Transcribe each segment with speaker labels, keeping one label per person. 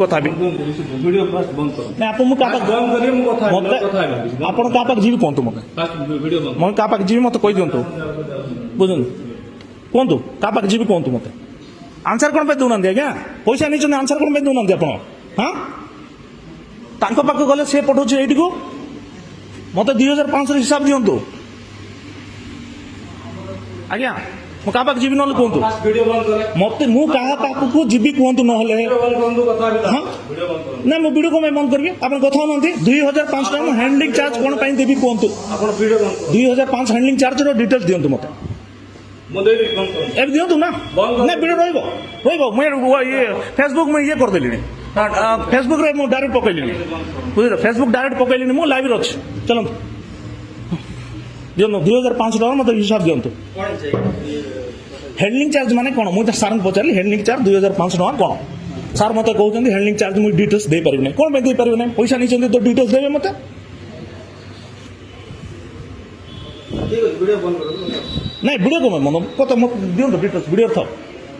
Speaker 1: କଥା ବି
Speaker 2: video fast বন্ধ করো
Speaker 1: না আপন ମୁଁ କାହା
Speaker 2: বন্ধ করিয়ে ମୁଁ କଥା
Speaker 1: ମତେ
Speaker 2: କଥା ହେବି
Speaker 1: ଆପଣ କାହା ପାଖେ ଯିବି କୁହନ୍ତୁ ମତେ
Speaker 2: ফাস্ট ভিডিও বন্ধ
Speaker 1: ମୁଁ କାହା ପାଖେ ଯିବି ମତେ କହିଦିଅନ୍ତୁ ବୁଝନ୍ତୁ କୁହନ୍ତୁ କାହା ପାଖେ ଯିବି କୁହନ୍ତୁ ମତେ ଆନ୍ସର କ'ଣ ପାଇଁ ଦେଉନାହାନ୍ତି ଆଜ୍ଞା ପଇସା ନେଇଛନ୍ତି ଆନ୍ସର କ'ଣ ପାଇଁ ଦେଉନାହାନ୍ତି ଆପଣ ହଁ ତାଙ୍କ ପାଖକୁ ଗଲେ ସିଏ ପଠାଉଛି ଏଇଠିକୁ ମତେ 2500 ହିସାବ ଦିଅନ୍ତୁ ଆଜ୍ଞା ମୁଁ କାହା ପାଖେ ଯିବି ନହେଲେ କୁହନ୍ତୁ
Speaker 2: ফাস্ট ভিডিও বন্ধ করে
Speaker 1: ମତେ ମୁଁ କାହା ପାଖକୁ ଯିବି କୁହନ୍ତୁ ନହେଲେ
Speaker 2: ভিডিও বন্ধ করুন কথা হেবি
Speaker 1: ହଁ
Speaker 2: ভিডিও বন্ধ করুন
Speaker 1: ନା ମୁଁ ଭିଡ଼ିଓ କ'ଣ ପାଇଁ ବନ୍ଦ କରିବି ଆପଣ କଥା ହଉନାହାନ୍ତି 2500 ଟଙ୍କା ମୁଁ ହ୍ୟାଣ୍ଡଲିଂ ଚାର୍ଜ କ'ଣ ପାଇଁ ଦେବି କୁହନ୍ତୁ
Speaker 2: ଆପଣ ভিডিও বন্ধ করুন
Speaker 1: 2500 ହ୍ୟାଣ୍ଡଲିଂ ଚାର୍ଜର ଡିଟେଲ୍ସ ଦିଅନ୍ତୁ ମତେ
Speaker 2: ମୁଁ ଦେବି ବন্ধ করুন
Speaker 1: ଏବେ ଦିଅନ୍ତୁ ନା ନା ଭିଡ଼ିଓ ରହିବ ମୁଁ ଇଏ ଫେସବୁକ୍ ମୁଁ ଇଏ କରିଦେଲିଣି ଫେସବୁକ୍ରେ ମୁଁ ଡାଇରେକ୍ଟ ପକେଇଲିଣି ବୁଝିଲେ ଫେସବୁକ୍ ଡାଇରେକ୍ଟ ପକେଇଲିଣି ମୁଁ ଲାଇଭ୍ରେ ଅଛି ଚାଲନ୍ତୁ ଦିଅନ୍ତୁ 2500 ଟଙ୍କା ମତେ ହିସାବ ଦିଅନ୍ତୁ ହ୍ୟାଣ୍ଡଲିଂ ଚାର୍ଜ ମାନେ କ'ଣ ମୁଁ ସାର୍ଙ୍କୁ ପଚାରିଲି ହ୍ୟାଣ୍ଡଲିଂ ଚାର୍ଜ 2500 ଟଙ୍କା କ'ଣ ସାର୍ ମତେ କହୁଛନ୍ତି ହ୍ୟାଣ୍ଡଲିଂ ଚାର୍ଜ ମୁଁ ଡିଟେଲ୍ସ ଦେଇପାରିବି ନାହିଁ କ'ଣ ପାଇଁ ଦେଇପାରିବି ନାହିଁ ପଇସା ନେଇଛନ୍ତି ତ ଡିଟେଲ୍ସ ଦେବେ ମତେ
Speaker 2: ঠিক আছে ভিডিও বন্ধ করুন
Speaker 1: ନାଇଁ ଭିଡ଼ିଓ କ'ଣ ମନ କଥା ଦିଅନ୍ତୁ ଡିଟେଲ୍ସ ଭିଡ଼ିଓ ଥାଉ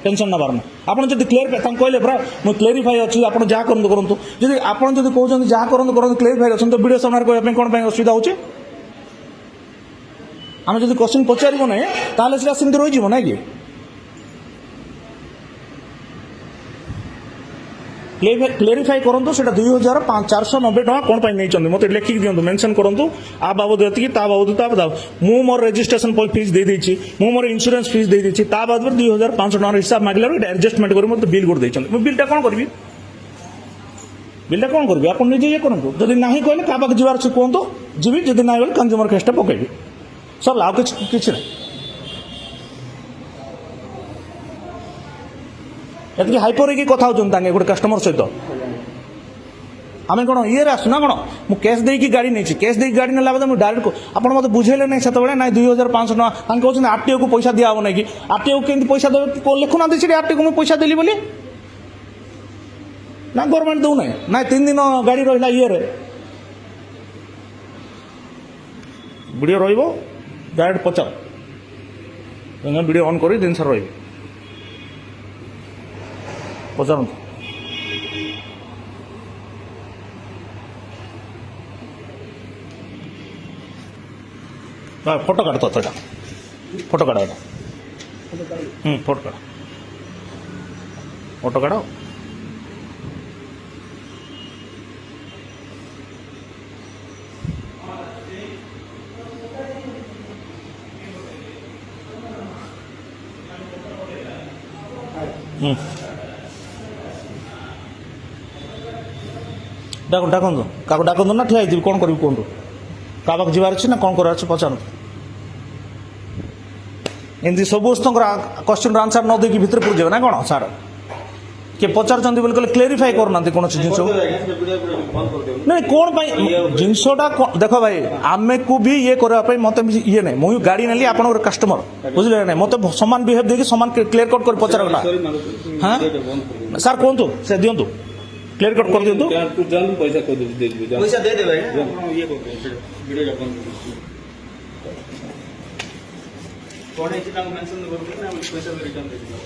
Speaker 1: ଟେନସନ୍ ନେବାର ନାହିଁ ଆପଣ ଯଦି କ୍ଲିୟର ତାଙ୍କୁ କହିଲେ ପୁରା ମୁଁ କ୍ଲେରିଫାଇ ଅଛି ଆପଣ ଯାହା କରନ୍ତୁ କରନ୍ତୁ ଯଦି ଆପଣ ଯଦି କହୁଛନ୍ତି ଯାହା କରନ୍ତୁ କରନ୍ତୁ କ୍ଲେରିଫାଇ ଅଛନ୍ତି ତ ଭିଡ଼ିଓ ସାମ୍ନାରେ କହିବା ପାଇଁ କ'ଣ ପାଇଁ ଅସୁବିଧା ହେଉଛି ଆମେ ଯଦି କ୍ୱେଶ୍ଚିନ୍ ପଚାରିବ ନାହିଁ ତାହେଲେ ସେଟା ସେମିତି ରହିଯିବ ନାଇଁ କି କ୍ଲେରିଫାଇ କରନ୍ତୁ ସେଟା 2490 ଟଙ୍କା କ'ଣ ପାଇଁ ନେଇଛନ୍ତି ମୋତେ ଲେଖିକି ଦିଅନ୍ତୁ ମେନସନ୍ କରନ୍ତୁ ଆ ବାବଦ ଏତିକି ତା ବାବଦ ତା ବାବଦ ମୁଁ ମୋର ରେଜିଷ୍ଟ୍ରେସନ ଫିସ୍ ଦେଇଦେଇଛି ମୁଁ ମୋର ଇନ୍ସୁରାନ୍ସ ଫିସ୍ ଦେଇଦେଇଛି ତା ବାବଦରେ 2500 ଟଙ୍କାର ହିସାବ ମାଗିଲା ଏଇଟା ଆଡଜଷ୍ଟମେଣ୍ଟ କରି ମୋତେ ବିଲ୍ କରି ଦେଇଛନ୍ତି ମୁଁ ବିଲ୍ଟା କ'ଣ କରିବି ବିଲ୍ଟା କ'ଣ କରିବି ଆପଣ ନିଜେ ଇଏ କରନ୍ତୁ ଯଦି ନାହିଁ କହିଲେ କାହା ପାଖେ ଯିବାର ଅଛି କୁହନ୍ତୁ ଯିବି ଯଦି ନାହିଁ କହିଲେ କନଜ୍ୟୁମର କେସ୍ଟା ପକେଇବି ସରିଲା ଆଉ କିଛି ନାହିଁ ଏତିକି ହାଇପର ହେଇକି କଥା ହେଉଛନ୍ତି ତାଙ୍କେ ଗୋଟେ କଷ୍ଟମର ସହିତ ଆମେ କ'ଣ ଇଏରେ ଆସୁ ନା କ'ଣ ମୁଁ କ୍ୟାସ୍ ଦେଇକି ଗାଡ଼ି ନେଇଛି କ୍ୟାସ୍ ଦେଇକି ଗାଡ଼ି ନେଲା ବୋଧେ ମୁଁ ଡାଇରେକ୍ଟ ଆପଣ ମୋତେ ବୁଝେଇଲେ ନାହିଁ ସେତେବେଳେ ନାଇଁ 2500 ଟଙ୍କା ତାଙ୍କେ କହୁଛନ୍ତି ଆର୍ଟିଓକୁ ପଇସା ଦିଆହେବ ନାହିଁ କି ଆର୍ଟିଓକୁ କେମିତି ପଇସା ଦେବେ ଲେଖୁନାହାନ୍ତି ସେଠି ଆର୍ଟିଓକୁ ମୁଁ ପଇସା ଦେଲି ବୋଲି ନା ଗଭର୍ଣ୍ଣମେଣ୍ଟ ଦେଉନାହିଁ ନାଇଁ 3 ଦିନ ଗାଡ଼ି ରହିଲା ଇଏରେ ଭିଡ଼ିଓ ରହିବ ଡାଇରେକ୍ଟ ପଚାର ଭିଡ଼ିଓ ଅନ୍ କରି ଜିନିଷ ରହିବ ପଚାରନ୍ତୁ ଫଟୋ କାଢ଼ ତ ଏଟା ଫଟୋ କାଢ଼ ଏଟା ଫଟୋ କାଢ଼ ଫଟୋ କାଢ଼ ଡାକନ୍ତୁ କାହାକୁ ଡାକନ୍ତୁ ନା ଠିଆ ହେଇଯିବି କ'ଣ କରିବି କୁହନ୍ତୁ କାହା ପାଖକୁ ଯିବାର ଅଛି ନା କ'ଣ କରିବାର ଅଛି ପଚାରନ୍ତୁ ଏମିତି ସମସ୍ତଙ୍କର କ୍ୱେଶ୍ଚିନ୍ର ଆନ୍ସର ନ ଦେଇକି ଭିତରେ ପୁରିଯିବେ ନା କ'ଣ ସାର୍ କିଏ ପଚାରୁଛନ୍ତି ବୋଲି କହିଲେ କ୍ଲେରିଫାଇ କରୁନାହାନ୍ତି କୌଣସି ଜିନିଷ ନାଇଁ କ'ଣ ପାଇଁ ଜିନିଷଟା ଦେଖ ଭାଇ ଆମକୁ ବି ଇଏ କରିବା ପାଇଁ ମୋତେ ଇଏ ନାହିଁ ମୁଁ ଗାଡ଼ି ନେଲି ଆପଣଙ୍କର କଷ୍ଟମର ବୁଝିଲେ ନାହିଁ ମୋତେ ସମାନ ବିହେଭ୍ ଦେଇକି ସମାନ କ୍ଲିୟର କଟ୍ କରି ପଚାର କଥା ହଁ ସାର୍ କୁହନ୍ତୁ ସେ ଦିଅନ୍ତୁ କ୍ଲିୟର କଟ୍ କରିଦିଅନ୍ତୁ
Speaker 2: पैसा दे देबे ये वीडियो अपन कोन है चिता मेंशन करबो ना पैसा रिटर्न दे दिबो